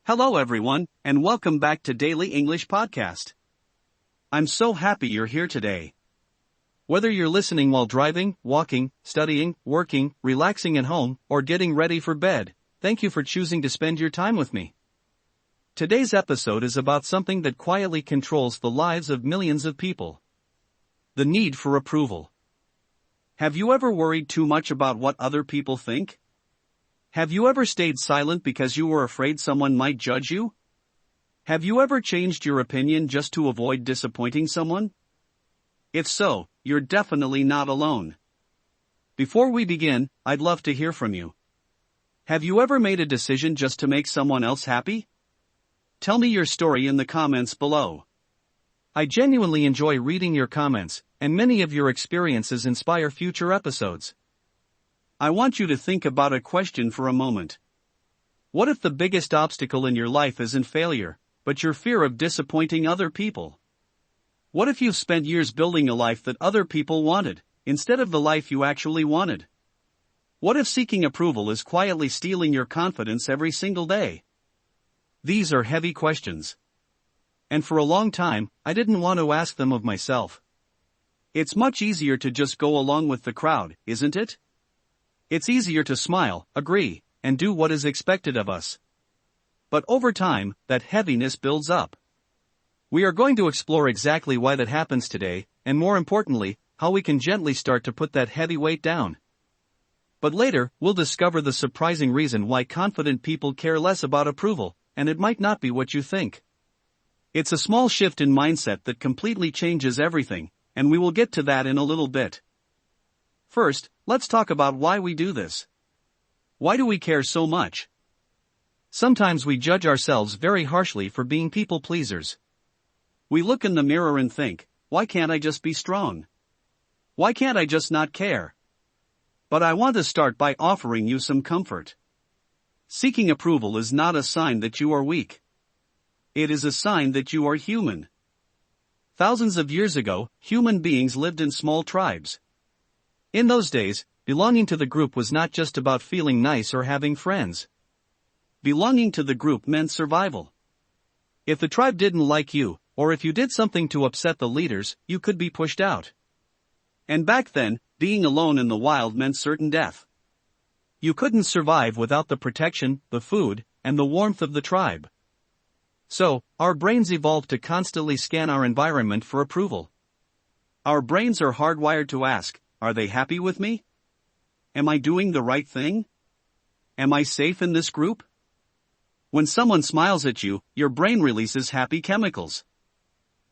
Hello everyone, and welcome back to Daily English Podcast. I'm so happy you're here today. Whether you're listening while driving, walking, studying, working, relaxing at home, or getting ready for bed, thank you for choosing to spend your time with me. Today's episode is about something that quietly controls the lives of millions of people. The need for approval. Have you ever worried too much about what other people think? Have you ever stayed silent because you were afraid someone might judge you? Have you ever changed your opinion just to avoid disappointing someone? If so, you're definitely not alone. Before we begin, I'd love to hear from you. Have you ever made a decision just to make someone else happy? Tell me your story in the comments below. I genuinely enjoy reading your comments, and many of your experiences inspire future episodes. I want you to think about a question for a moment. What if the biggest obstacle in your life isn't failure, but your fear of disappointing other people? What if you've spent years building a life that other people wanted, instead of the life you actually wanted? What if seeking approval is quietly stealing your confidence every single day? These are heavy questions. And for a long time, I didn't want to ask them of myself. It's much easier to just go along with the crowd, isn't it? It's easier to smile, agree, and do what is expected of us. But over time, that heaviness builds up. We are going to explore exactly why that happens today, and more importantly, how we can gently start to put that heavy weight down. But later, we'll discover the surprising reason why confident people care less about approval, and it might not be what you think. It's a small shift in mindset that completely changes everything, and we will get to that in a little bit. First, let's talk about why we do this. Why do we care so much? Sometimes we judge ourselves very harshly for being people pleasers. We look in the mirror and think, why can't I just be strong? Why can't I just not care? But I want to start by offering you some comfort. Seeking approval is not a sign that you are weak. It is a sign that you are human. Thousands of years ago, human beings lived in small tribes. In those days, belonging to the group was not just about feeling nice or having friends. Belonging to the group meant survival. If the tribe didn't like you, or if you did something to upset the leaders, you could be pushed out. And back then, being alone in the wild meant certain death. You couldn't survive without the protection, the food, and the warmth of the tribe. So, our brains evolved to constantly scan our environment for approval. Our brains are hardwired to ask, are they happy with me? Am I doing the right thing? Am I safe in this group? When someone smiles at you, your brain releases happy chemicals.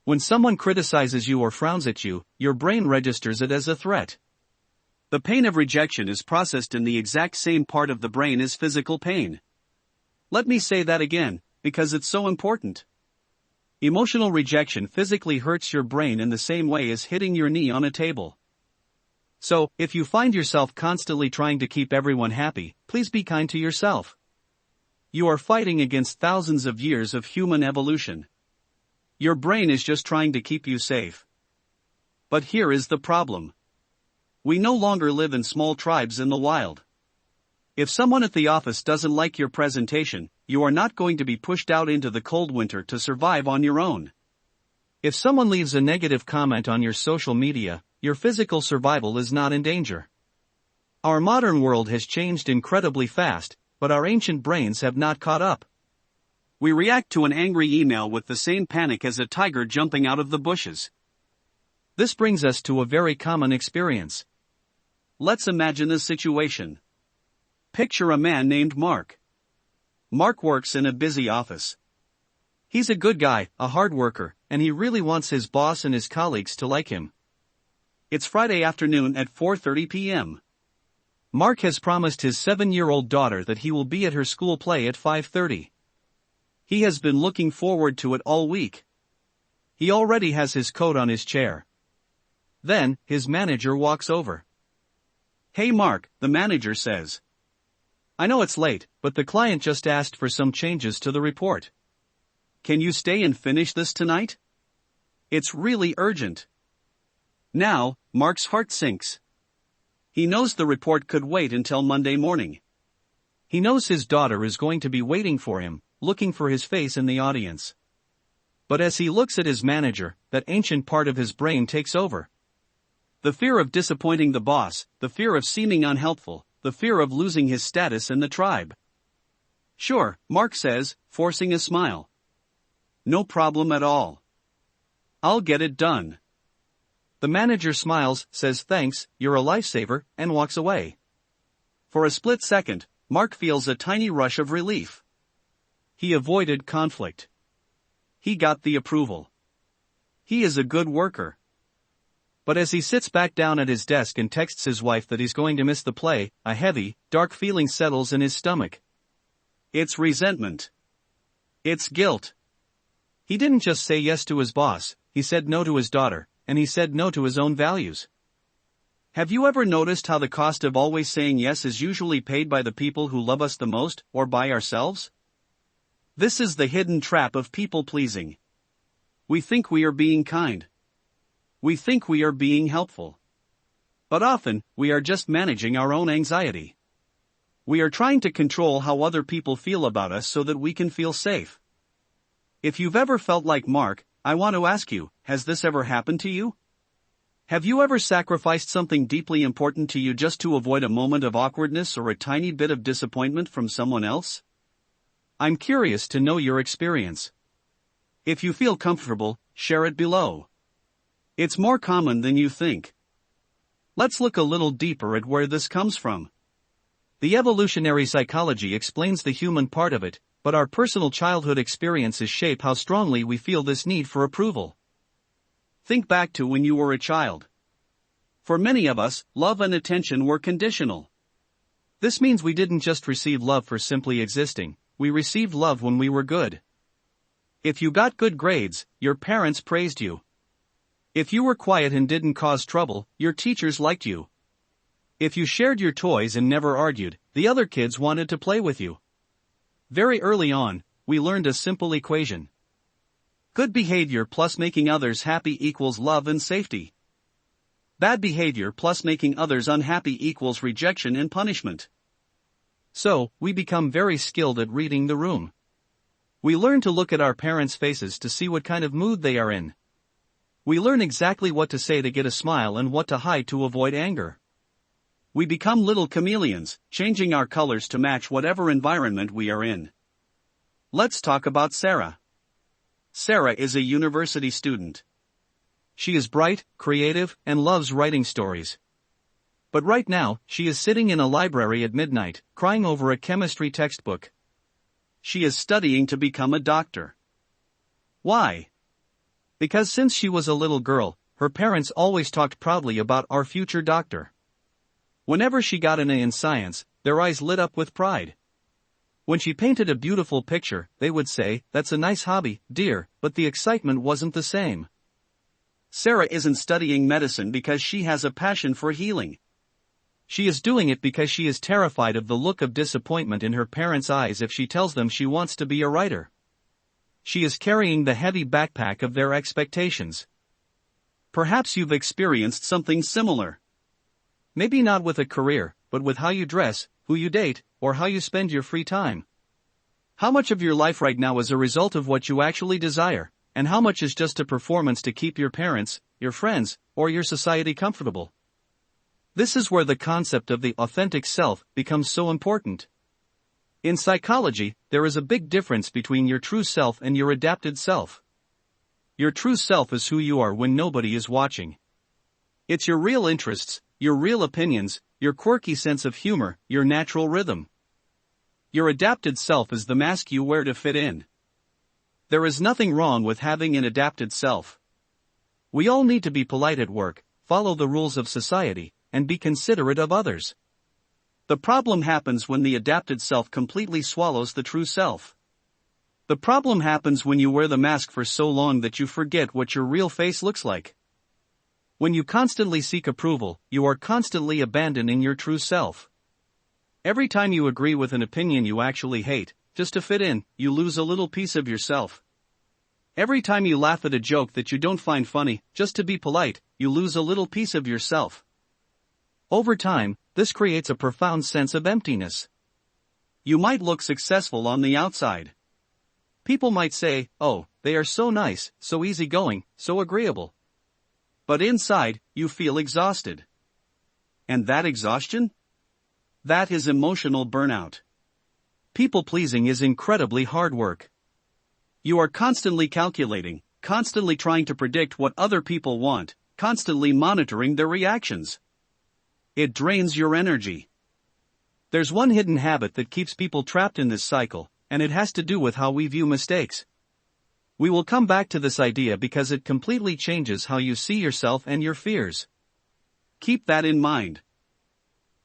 When someone criticizes you or frowns at you, your brain registers it as a threat. The pain of rejection is processed in the exact same part of the brain as physical pain. Let me say that again, because it's so important. Emotional rejection physically hurts your brain in the same way as hitting your knee on a table. So, if you find yourself constantly trying to keep everyone happy, please be kind to yourself. You are fighting against thousands of years of human evolution. Your brain is just trying to keep you safe. But here is the problem. We no longer live in small tribes in the wild. If someone at the office doesn't like your presentation, you are not going to be pushed out into the cold winter to survive on your own. If someone leaves a negative comment on your social media, your physical survival is not in danger. Our modern world has changed incredibly fast, but our ancient brains have not caught up. We react to an angry email with the same panic as a tiger jumping out of the bushes. This brings us to a very common experience. Let's imagine a situation. Picture a man named Mark. Mark works in a busy office. He's a good guy, a hard worker, and he really wants his boss and his colleagues to like him. It's Friday afternoon at 4:30 p.m. Mark has promised his 7-year-old daughter that he will be at her school play at 5:30. He has been looking forward to it all week. He already has his coat on his chair. Then, his manager walks over. "Hey Mark," the manager says. "I know it's late, but the client just asked for some changes to the report. Can you stay and finish this tonight? It's really urgent." Now, Mark's heart sinks. He knows the report could wait until Monday morning. He knows his daughter is going to be waiting for him, looking for his face in the audience. But as he looks at his manager, that ancient part of his brain takes over. The fear of disappointing the boss, the fear of seeming unhelpful, the fear of losing his status in the tribe. "Sure," Mark says, forcing a smile. "No problem at all. I'll get it done." The manager smiles, says thanks, you're a lifesaver, and walks away. For a split second, Mark feels a tiny rush of relief. He avoided conflict. He got the approval. He is a good worker. But as he sits back down at his desk and texts his wife that he's going to miss the play, a heavy, dark feeling settles in his stomach. It's resentment. It's guilt. He didn't just say yes to his boss, he said no to his daughter, and he said no to his own values. Have you ever noticed how the cost of always saying yes is usually paid by the people who love us the most, or by ourselves? This is the hidden trap of people-pleasing. We think we are being kind. We think we are being helpful. But often, we are just managing our own anxiety. We are trying to control how other people feel about us so that we can feel safe. If you've ever felt like Mark, I want to ask you, has this ever happened to you? Have you ever sacrificed something deeply important to you just to avoid a moment of awkwardness or a tiny bit of disappointment from someone else? I'm curious to know your experience. If you feel comfortable, share it below. It's more common than you think. Let's look a little deeper at where this comes from. The evolutionary psychology explains the human part of it, but our personal childhood experiences shape how strongly we feel this need for approval. Think back to when you were a child. For many of us, love and attention were conditional. This means we didn't just receive love for simply existing, we received love when we were good. If you got good grades, your parents praised you. If you were quiet and didn't cause trouble, your teachers liked you. If you shared your toys and never argued, the other kids wanted to play with you. Very early on, we learned a simple equation. Good behavior plus making others happy equals love and safety. Bad behavior plus making others unhappy equals rejection and punishment. So, we become very skilled at reading the room. We learn to look at our parents' faces to see what kind of mood they are in. We learn exactly what to say to get a smile and what to hide to avoid anger. We become little chameleons, changing our colors to match whatever environment we are in. Let's talk about Sarah. Sarah is a university student. She is bright, creative, and loves writing stories. But right now, she is sitting in a library at midnight, crying over a chemistry textbook. She is studying to become a doctor. Why? Because since she was a little girl, her parents always talked proudly about our future doctor. Whenever she got an A in science, their eyes lit up with pride. When she painted a beautiful picture, they would say, "That's a nice hobby, dear," but the excitement wasn't the same. Sarah isn't studying medicine because she has a passion for healing. She is doing it because she is terrified of the look of disappointment in her parents' eyes if she tells them she wants to be a writer. She is carrying the heavy backpack of their expectations. Perhaps you've experienced something similar. Maybe not with a career, but with how you dress, who you date, or how you spend your free time. How much of your life right now is a result of what you actually desire, and how much is just a performance to keep your parents, your friends, or your society comfortable? This is where the concept of the authentic self becomes so important. In psychology, there is a big difference between your true self and your adapted self. Your true self is who you are when nobody is watching. It's your real interests, your real opinions, your quirky sense of humor, your natural rhythm. Your adapted self is the mask you wear to fit in. There is nothing wrong with having an adapted self. We all need to be polite at work, follow the rules of society, and be considerate of others. The problem happens when the adapted self completely swallows the true self. The problem happens when you wear the mask for so long that you forget what your real face looks like. When you constantly seek approval, you are constantly abandoning your true self. Every time you agree with an opinion you actually hate, just to fit in, you lose a little piece of yourself. Every time you laugh at a joke that you don't find funny, just to be polite, you lose a little piece of yourself. Over time, this creates a profound sense of emptiness. You might look successful on the outside. People might say, oh, they are so nice, so easygoing, so agreeable. But inside, you feel exhausted. And that exhaustion? That is emotional burnout. People-pleasing is incredibly hard work. You are constantly calculating, constantly trying to predict what other people want, constantly monitoring their reactions. It drains your energy. There's one hidden habit that keeps people trapped in this cycle, and it has to do with how we view mistakes. We will come back to this idea because it completely changes how you see yourself and your fears. Keep that in mind.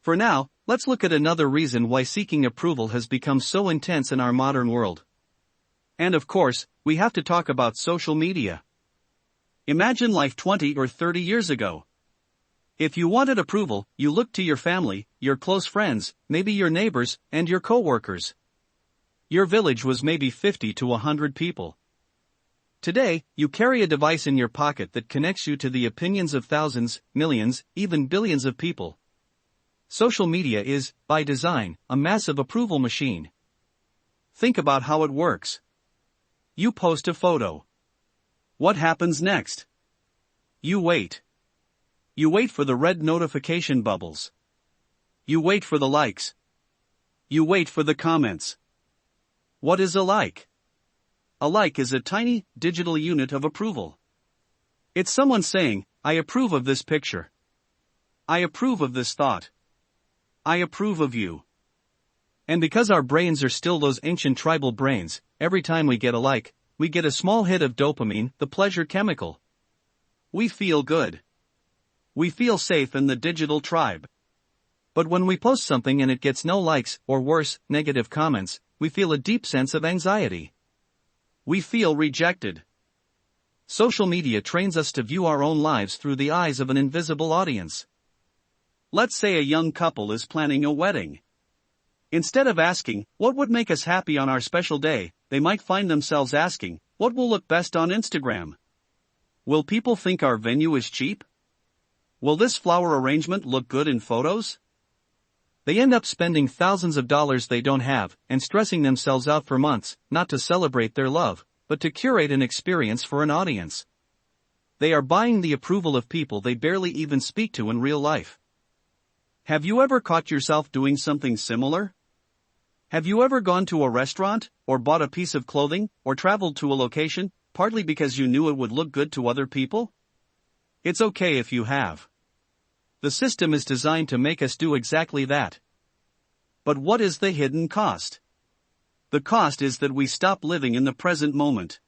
For now, let's look at another reason why seeking approval has become so intense in our modern world. And of course, we have to talk about social media. Imagine life 20 or 30 years ago. If you wanted approval, you looked to your family, your close friends, maybe your neighbors, and your co-workers. Your village was maybe 50 to 100 people. Today, you carry a device in your pocket that connects you to the opinions of thousands, millions, even billions of people. Social media is, by design, a massive approval machine. Think about how it works. You post a photo. What happens next? You wait. You wait for the red notification bubbles. You wait for the likes. You wait for the comments. What is a like? A like is a tiny, digital unit of approval. It's someone saying, I approve of this picture. I approve of this thought. I approve of you. And because our brains are still those ancient tribal brains, every time we get a like, we get a small hit of dopamine, the pleasure chemical. We feel good. We feel safe in the digital tribe. But when we post something and it gets no likes, or worse, negative comments, we feel a deep sense of anxiety. We feel rejected. Social media trains us to view our own lives through the eyes of an invisible audience. Let's say a young couple is planning a wedding. Instead of asking, what would make us happy on our special day, they might find themselves asking, what will look best on Instagram? Will people think our venue is cheap? Will this flower arrangement look good in photos? They end up spending thousands of dollars they don't have, and stressing themselves out for months, not to celebrate their love, but to curate an experience for an audience. They are buying the approval of people they barely even speak to in real life. Have you ever caught yourself doing something similar? Have you ever gone to a restaurant, or bought a piece of clothing, or traveled to a location, partly because you knew it would look good to other people? It's okay if you have. The system is designed to make us do exactly that. But what is the hidden cost? The cost is that we stop living in the present moment.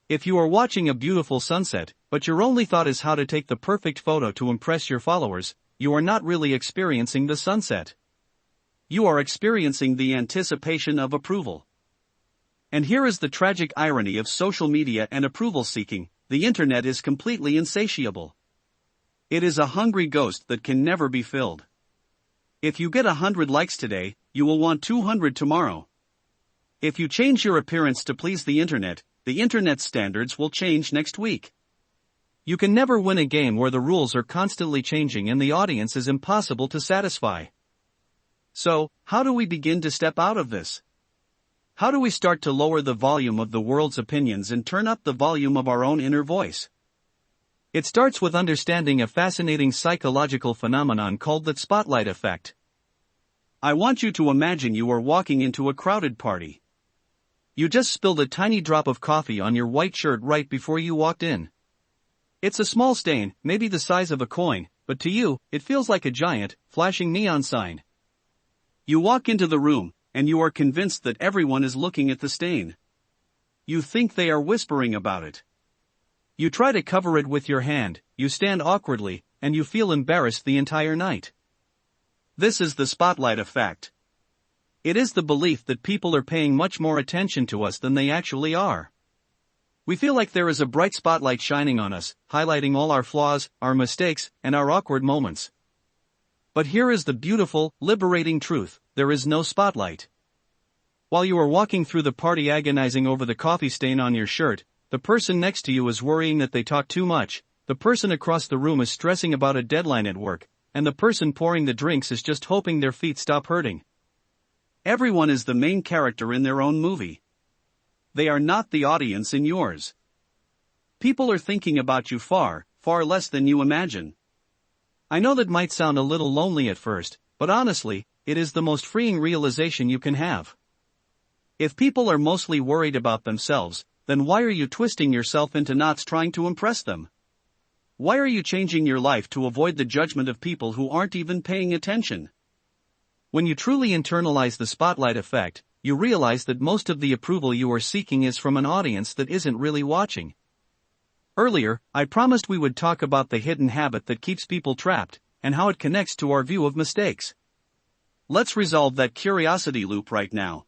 If you are watching a beautiful sunset, but your only thought is how to take the perfect photo to impress your followers, you are not really experiencing the sunset. You are experiencing the anticipation of approval. And here is the tragic irony of social media and approval seeking: the internet is completely insatiable. It is a hungry ghost that can never be filled. If you get 100 likes today, you will want 200 tomorrow. If you change your appearance to please the internet's standards will change next week. You can never win a game where the rules are constantly changing and the audience is impossible to satisfy. So, how do we begin to step out of this? How do we start to lower the volume of the world's opinions and turn up the volume of our own inner voice? It starts with understanding a fascinating psychological phenomenon called the spotlight effect. I want you to imagine you are walking into a crowded party. You just spilled a tiny drop of coffee on your white shirt right before you walked in. It's a small stain, maybe the size of a coin, but to you, it feels like a giant, flashing neon sign. You walk into the room, and you are convinced that everyone is looking at the stain. You think they are whispering about it. You try to cover it with your hand, you stand awkwardly, and you feel embarrassed the entire night. This is the spotlight effect. It is the belief that people are paying much more attention to us than they actually are. We feel like there is a bright spotlight shining on us, highlighting all our flaws, our mistakes, and our awkward moments. But here is the beautiful, liberating truth: there is no spotlight. While you are walking through the party agonizing over the coffee stain on your shirt, the person next to you is worrying that they talk too much, the person across the room is stressing about a deadline at work, and the person pouring the drinks is just hoping their feet stop hurting. Everyone is the main character in their own movie. they are not the audience in yours. People are thinking about you far, far less than you imagine. I know that might sound a little lonely at first, but honestly, it is the most freeing realization you can have. If people are mostly worried about themselves, then why are you twisting yourself into knots trying to impress them? Why are you changing your life to avoid the judgment of people who aren't even paying attention? When you truly internalize the spotlight effect, you realize that most of the approval you are seeking is from an audience that isn't really watching. Earlier, I promised we would talk about the hidden habit that keeps people trapped, and how it connects to our view of mistakes. Let's resolve that curiosity loop right now.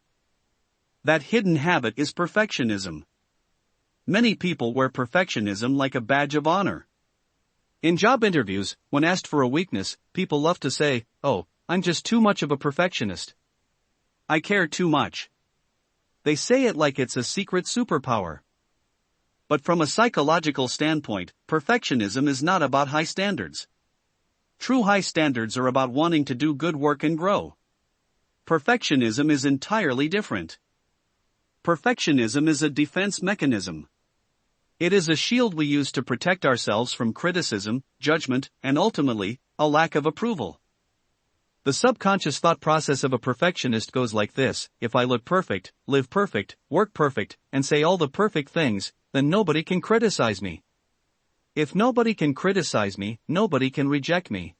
That hidden habit is perfectionism. Many people wear perfectionism like a badge of honor. In job interviews, when asked for a weakness, people love to say, "Oh, I'm just too much of a perfectionist. I care too much." They say it like it's a secret superpower. But from a psychological standpoint, perfectionism is not about high standards. True high standards are about wanting to do good work and grow. Perfectionism is entirely different. Perfectionism is a defense mechanism. It is a shield we use to protect ourselves from criticism, judgment, and ultimately, a lack of approval. The subconscious thought process of a perfectionist goes like this: if I look perfect, live perfect, work perfect, and say all the perfect things, then nobody can criticize me. If nobody can criticize me, nobody can reject me.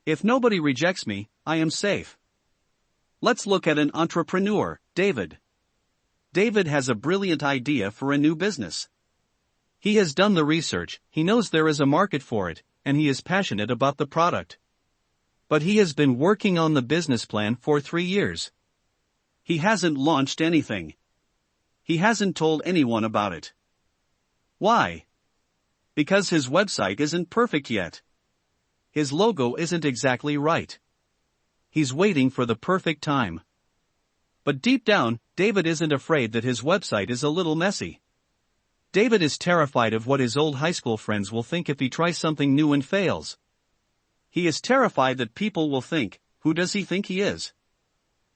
If nobody rejects me, I am safe. Let's look at an entrepreneur, David. David has a brilliant idea for a new business. He has done the research, he knows there is a market for it, and he is passionate about the product. But he has been working on the business plan for 3 years. He hasn't launched anything. He hasn't told anyone about it. Why? Because his website isn't perfect yet. His logo isn't exactly right. He's waiting for the perfect time. But deep down, David isn't afraid that his website is a little messy. David is terrified of what his old high school friends will think if he tries something new and fails. He is terrified that people will think, who does he think he is?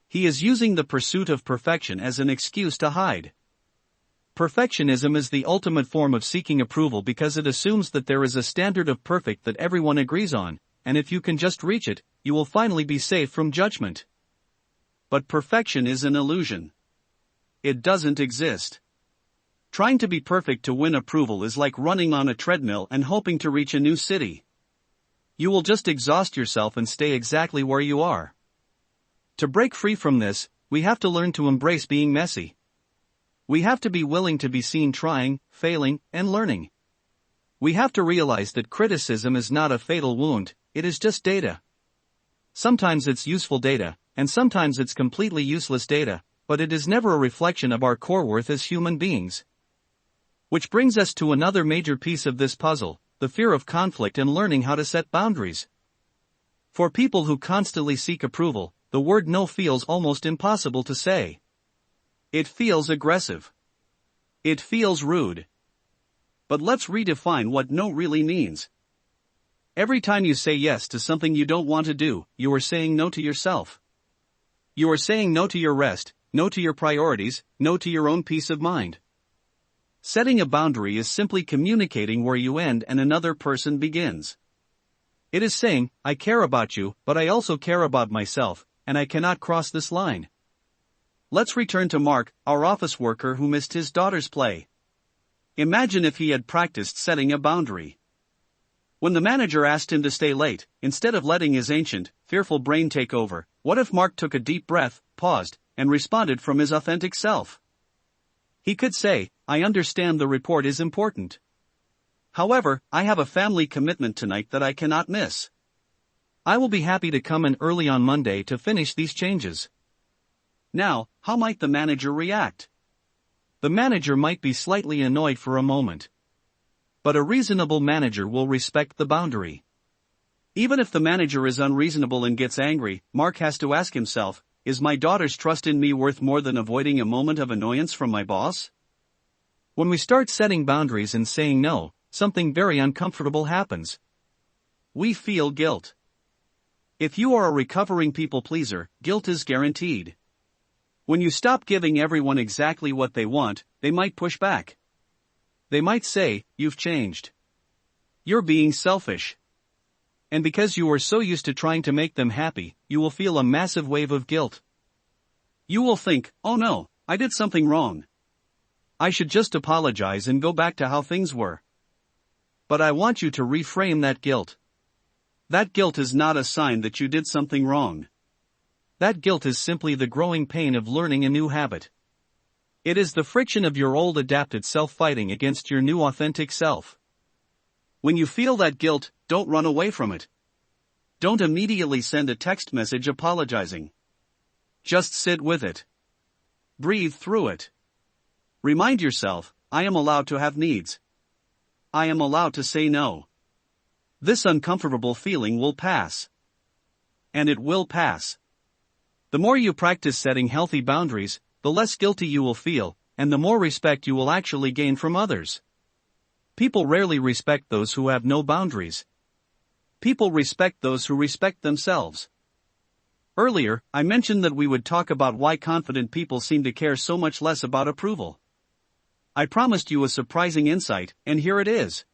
He is using the pursuit of perfection as an excuse to hide. Perfectionism is the ultimate form of seeking approval because it assumes that there is a standard of perfect that everyone agrees on, and if you can just reach it, you will finally be safe from judgment. But perfection is an illusion. It doesn't exist. Trying to be perfect to win approval is like running on a treadmill and hoping to reach a new city. You will just exhaust yourself and stay exactly where you are. To break free from this, we have to learn to embrace being messy. We have to be willing to be seen trying, failing, and learning. We have to realize that criticism is not a fatal wound, it is just data. Sometimes it's useful data, and sometimes it's completely useless data, but it is never a reflection of our core worth as human beings. Which brings us to another major piece of this puzzle, the fear of conflict and learning how to set boundaries. For people who constantly seek approval, the word no feels almost impossible to say. It feels aggressive. It feels rude. But let's redefine what no really means. Every time you say yes to something you don't want to do, you are saying no to yourself. You are saying no to your rest, no to your priorities, no to your own peace of mind. Setting a boundary is simply communicating where you end and another person begins. It is saying, I care about you, but I also care about myself, and I cannot cross this line. Let's return to Mark, our office worker who missed his daughter's play. Imagine if he had practiced setting a boundary. When the manager asked him to stay late, instead of letting his ancient, fearful brain take over, what if Mark took a deep breath, paused, and responded from his authentic self? He could say, I understand the report is important. However, I have a family commitment tonight that I cannot miss. I will be happy to come in early on Monday to finish these changes. Now, how might the manager react? The manager might be slightly annoyed for a moment. But a reasonable manager will respect the boundary. Even if the manager is unreasonable and gets angry, Mark has to ask himself, is my daughter's trust in me worth more than avoiding a moment of annoyance from my boss? When we start setting boundaries and saying no, something very uncomfortable happens. We feel guilt. If you are a recovering people pleaser, guilt is guaranteed. When you stop giving everyone exactly what they want, they might push back. They might say, "You've changed. You're being selfish." And because you are so used to trying to make them happy, you will feel a massive wave of guilt. You will think, "Oh no, I did something wrong. I should just apologize and go back to how things were." But I want you to reframe that guilt. That guilt is not a sign that you did something wrong. That guilt is simply the growing pain of learning a new habit. It is the friction of your old adapted self fighting against your new authentic self. When you feel that guilt, don't run away from it. Don't immediately send a text message apologizing. Just sit with it. Breathe through it. Remind yourself, I am allowed to have needs. I am allowed to say no. This uncomfortable feeling will pass. And it will pass. The more you practice setting healthy boundaries, the less guilty you will feel, and the more respect you will actually gain from others. People rarely respect those who have no boundaries. People respect those who respect themselves. Earlier, I mentioned that we would talk about why confident people seem to care so much less about approval. I promised you a surprising insight, and here it is.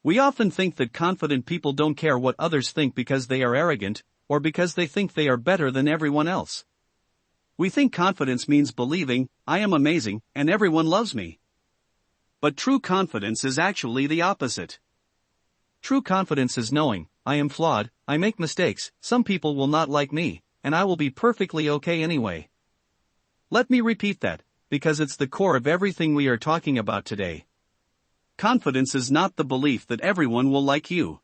We often think that confident people don't care what others think because they are arrogant, or because they think they are better than everyone else. We think confidence means believing, "I am amazing, and everyone loves me." But true confidence is actually the opposite. True confidence is knowing, I am flawed, I make mistakes, some people will not like me, and I will be perfectly okay anyway. Let me repeat that, because it's the core of everything we are talking about today. Confidence is not the belief that everyone will like you.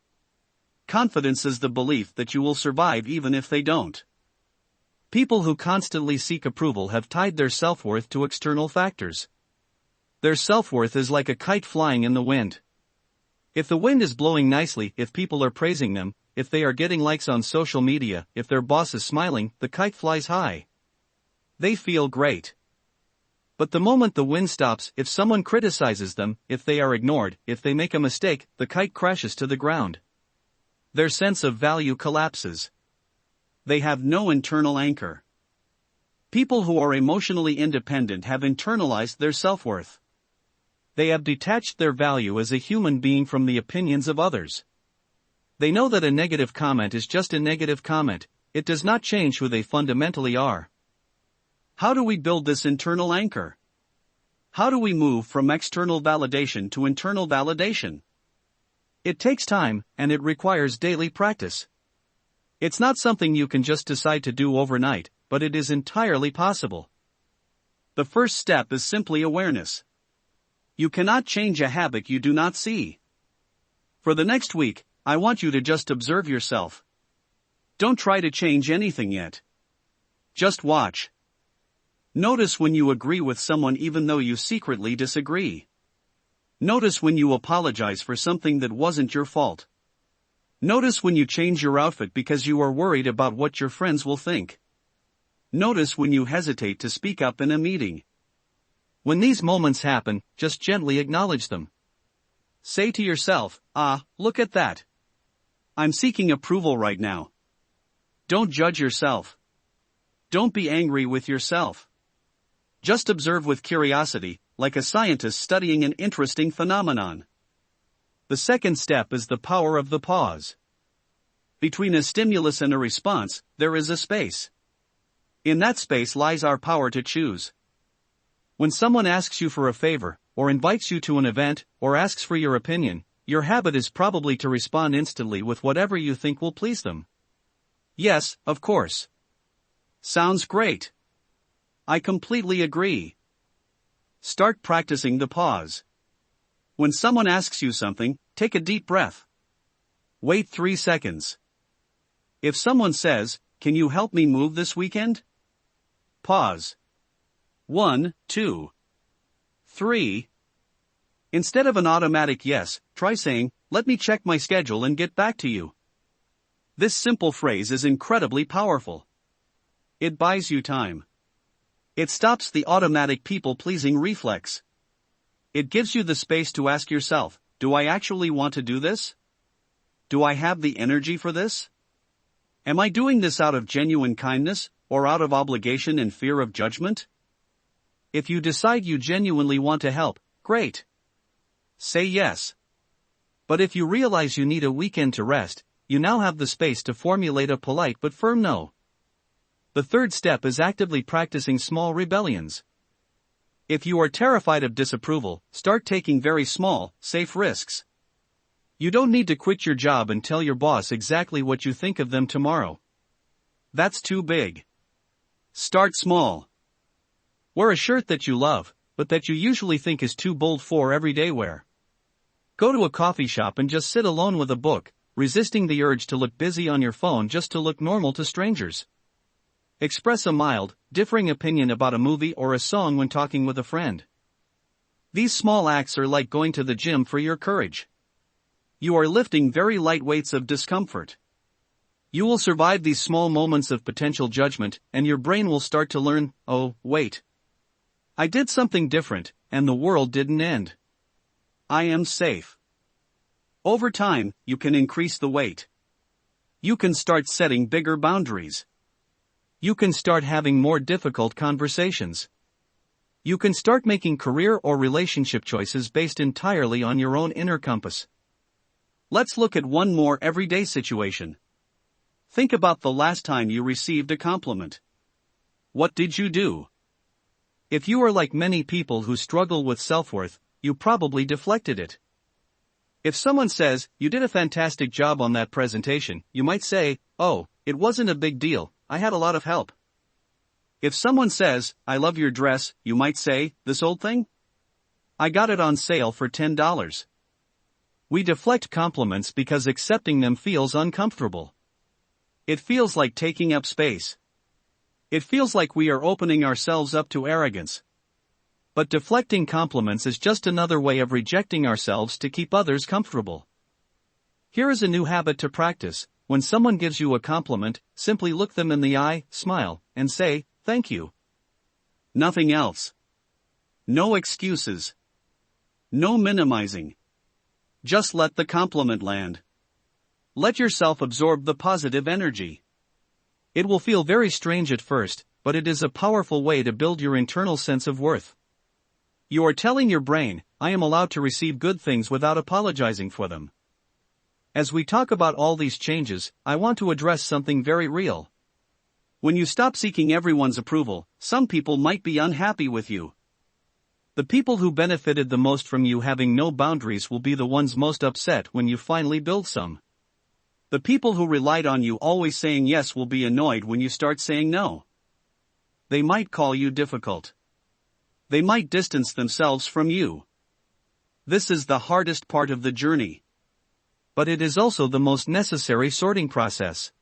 Confidence is the belief that you will survive even if they don't. People who constantly seek approval have tied their self-worth to external factors. Their self-worth is like a kite flying in the wind. If the wind is blowing nicely, if people are praising them, if they are getting likes on social media, if their boss is smiling, the kite flies high. They feel great. But the moment the wind stops, if someone criticizes them, if they are ignored, if they make a mistake, the kite crashes to the ground. Their sense of value collapses. They have no internal anchor. People who are emotionally independent have internalized their self-worth. They have detached their value as a human being from the opinions of others. They know that a negative comment is just a negative comment, it does not change who they fundamentally are. How do we build this internal anchor? How do we move from external validation to internal validation? It takes time, and it requires daily practice. It's not something you can just decide to do overnight, but it is entirely possible. The first step is simply awareness. You cannot change a habit you do not see. For the next week, I want you to just observe yourself. Don't try to change anything yet. Just watch. Notice when you agree with someone even though you secretly disagree. Notice when you apologize for something that wasn't your fault. Notice when you change your outfit because you are worried about what your friends will think. Notice when you hesitate to speak up in a meeting. When these moments happen, just gently acknowledge them. Say to yourself, look at that. I'm seeking approval right now. Don't judge yourself. Don't be angry with yourself. Just observe with curiosity, like a scientist studying an interesting phenomenon. The second step is the power of the pause. Between a stimulus and a response, there is a space. In that space lies our power to choose. When someone asks you for a favor, or invites you to an event, or asks for your opinion, your habit is probably to respond instantly with whatever you think will please them. Yes, of course. Sounds great. I completely agree. Start practicing the pause. When someone asks you something, take a deep breath. Wait 3 seconds. If someone says, "Can you help me move this weekend?" Pause. 1, 2, 3. Instead of an automatic yes, try saying, "Let me check my schedule and get back to you." This simple phrase is incredibly powerful. It buys you time. It stops the automatic people-pleasing reflex. It gives you the space to ask yourself, do I actually want to do this? Do I have the energy for this? Am I doing this out of genuine kindness, or out of obligation and fear of judgment? If you decide you genuinely want to help, great. Say yes. But if you realize you need a weekend to rest, you now have the space to formulate a polite but firm no. The third step is actively practicing small rebellions. If you are terrified of disapproval, start taking very small, safe risks. You don't need to quit your job and tell your boss exactly what you think of them tomorrow. That's too big. Start small. Wear a shirt that you love, but that you usually think is too bold for everyday wear. Go to a coffee shop and just sit alone with a book, resisting the urge to look busy on your phone just to look normal to strangers. Express a mild, differing opinion about a movie or a song when talking with a friend. These small acts are like going to the gym for your courage. You are lifting very light weights of discomfort. You will survive these small moments of potential judgment, and your brain will start to learn, oh, wait. I did something different, and the world didn't end. I am safe. Over time, you can increase the weight. You can start setting bigger boundaries. You can start having more difficult conversations. You can start making career or relationship choices based entirely on your own inner compass. Let's look at one more everyday situation. Think about the last time you received a compliment. What did you do? If you are like many people who struggle with self-worth, you probably deflected it. If someone says, "You did a fantastic job on that presentation," you might say, "Oh, it wasn't a big deal, I had a lot of help." If someone says, "I love your dress," you might say, "This old thing? I got it on sale for $10. We deflect compliments because accepting them feels uncomfortable. It feels like taking up space. It feels like we are opening ourselves up to arrogance. But deflecting compliments is just another way of rejecting ourselves to keep others comfortable. Here is a new habit to practice. When someone gives you a compliment, simply look them in the eye, smile, and say, "Thank you." Nothing else. No excuses. No minimizing. Just let the compliment land. Let yourself absorb the positive energy. It will feel very strange at first, but it is a powerful way to build your internal sense of worth. You are telling your brain, "I am allowed to receive good things without apologizing for them." As we talk about all these changes, I want to address something very real. When you stop seeking everyone's approval, some people might be unhappy with you. The people who benefited the most from you having no boundaries will be the ones most upset when you finally build some. The people who relied on you always saying yes will be annoyed when you start saying no. They might call you difficult. They might distance themselves from you. This is the hardest part of the journey. But it is also the most necessary sorting process.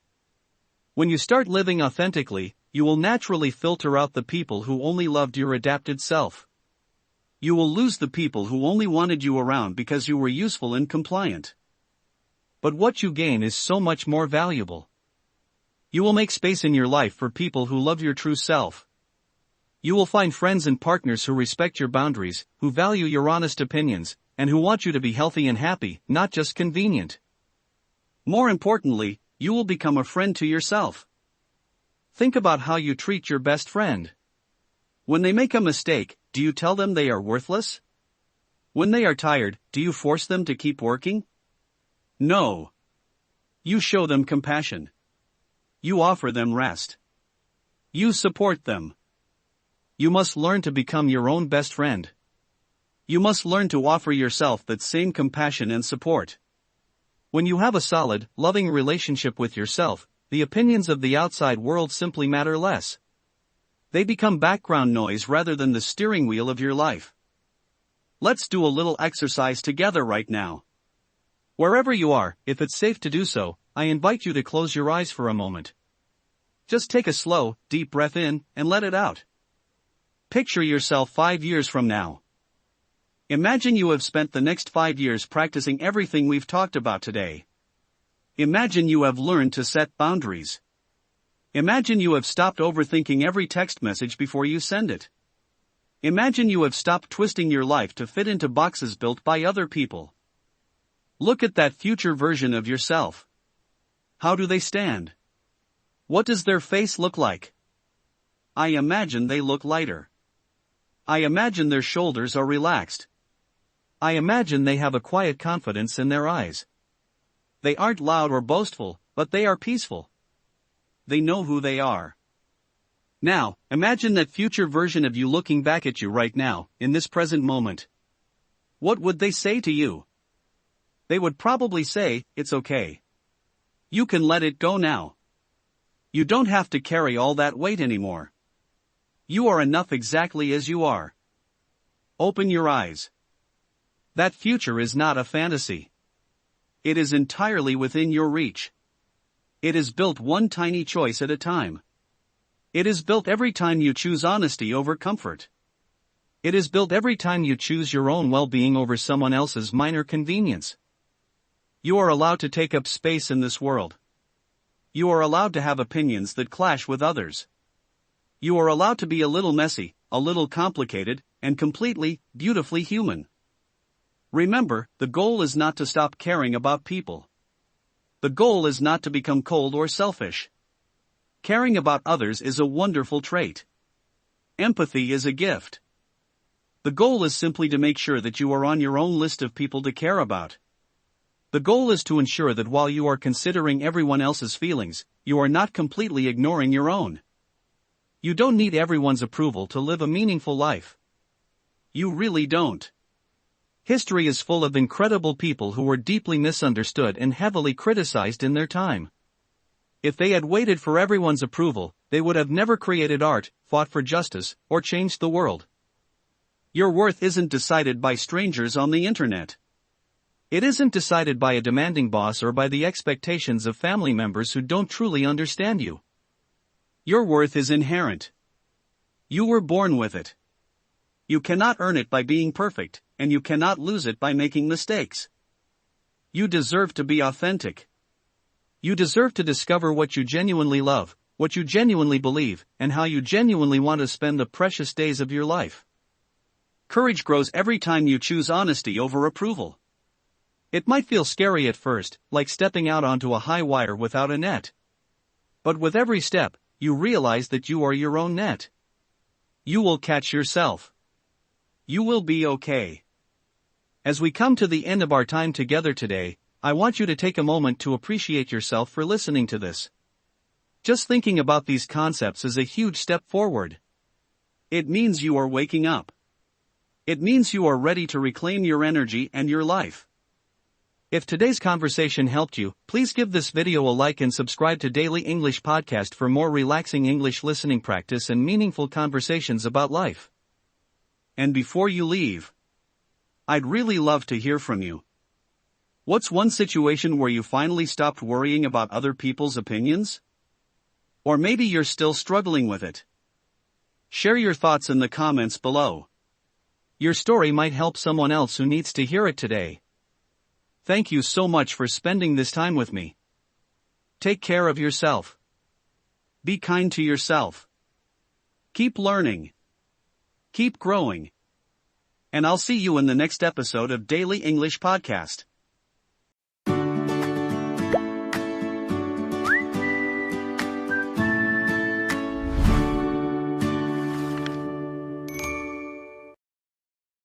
When you start living authentically, you will naturally filter out the people who only loved your adapted self. You will lose the people who only wanted you around because you were useful and compliant. But what you gain is so much more valuable. You will make space in your life for people who love your true self. You will find friends and partners who respect your boundaries, who value your honest opinions, and who want you to be healthy and happy, not just convenient. More importantly, you will become a friend to yourself. Think about how you treat your best friend. When they make a mistake, do you tell them they are worthless? When they are tired, do you force them to keep working? No. You show them compassion. You offer them rest. You support them. You must learn to become your own best friend. You must learn to offer yourself that same compassion and support. When you have a solid, loving relationship with yourself, the opinions of the outside world simply matter less. They become background noise rather than the steering wheel of your life. Let's do a little exercise together right now. Wherever you are, if it's safe to do so, I invite you to close your eyes for a moment. Just take a slow, deep breath in, and let it out. Picture yourself 5 years from now. Imagine you have spent the next 5 years practicing everything we've talked about today. Imagine you have learned to set boundaries. Imagine you have stopped overthinking every text message before you send it. Imagine you have stopped twisting your life to fit into boxes built by other people. Look at that future version of yourself. How do they stand? What does their face look like? I imagine they look lighter. I imagine their shoulders are relaxed. I imagine they have a quiet confidence in their eyes. They aren't loud or boastful, but they are peaceful. They know who they are. Now, imagine that future version of you looking back at you right now, in this present moment. What would they say to you? They would probably say, "It's okay. You can let it go now. You don't have to carry all that weight anymore. You are enough exactly as you are. Open your eyes." That future is not a fantasy. It is entirely within your reach. It is built one tiny choice at a time. It is built every time you choose honesty over comfort. It is built every time you choose your own well-being over someone else's minor convenience. You are allowed to take up space in this world. You are allowed to have opinions that clash with others. You are allowed to be a little messy, a little complicated, and completely, beautifully human. Remember, the goal is not to stop caring about people. The goal is not to become cold or selfish. Caring about others is a wonderful trait. Empathy is a gift. The goal is simply to make sure that you are on your own list of people to care about. The goal is to ensure that while you are considering everyone else's feelings, you are not completely ignoring your own. You don't need everyone's approval to live a meaningful life. You really don't. History is full of incredible people who were deeply misunderstood and heavily criticized in their time. If they had waited for everyone's approval, they would have never created art, fought for justice, or changed the world. Your worth isn't decided by strangers on the internet. It isn't decided by a demanding boss or by the expectations of family members who don't truly understand you. Your worth is inherent. You were born with it. You cannot earn it by being perfect, and you cannot lose it by making mistakes. You deserve to be authentic. You deserve to discover what you genuinely love, what you genuinely believe, and how you genuinely want to spend the precious days of your life. Courage grows every time you choose honesty over approval. It might feel scary at first, like stepping out onto a high wire without a net. But with every step, you realize that you are your own net. You will catch yourself. You will be okay. As we come to the end of our time together today, I want you to take a moment to appreciate yourself for listening to this. Just thinking about these concepts is a huge step forward. It means you are waking up. It means you are ready to reclaim your energy and your life. If today's conversation helped you, please give this video a like and subscribe to Daily English Podcast for more relaxing English listening practice and meaningful conversations about life. And before you leave, I'd really love to hear from you. What's one situation where you finally stopped worrying about other people's opinions? Or maybe you're still struggling with it. Share your thoughts in the comments below. Your story might help someone else who needs to hear it today. Thank you so much for spending this time with me. Take care of yourself. Be kind to yourself. Keep learning. Keep growing. And I'll see you in the next episode of Daily English Podcast.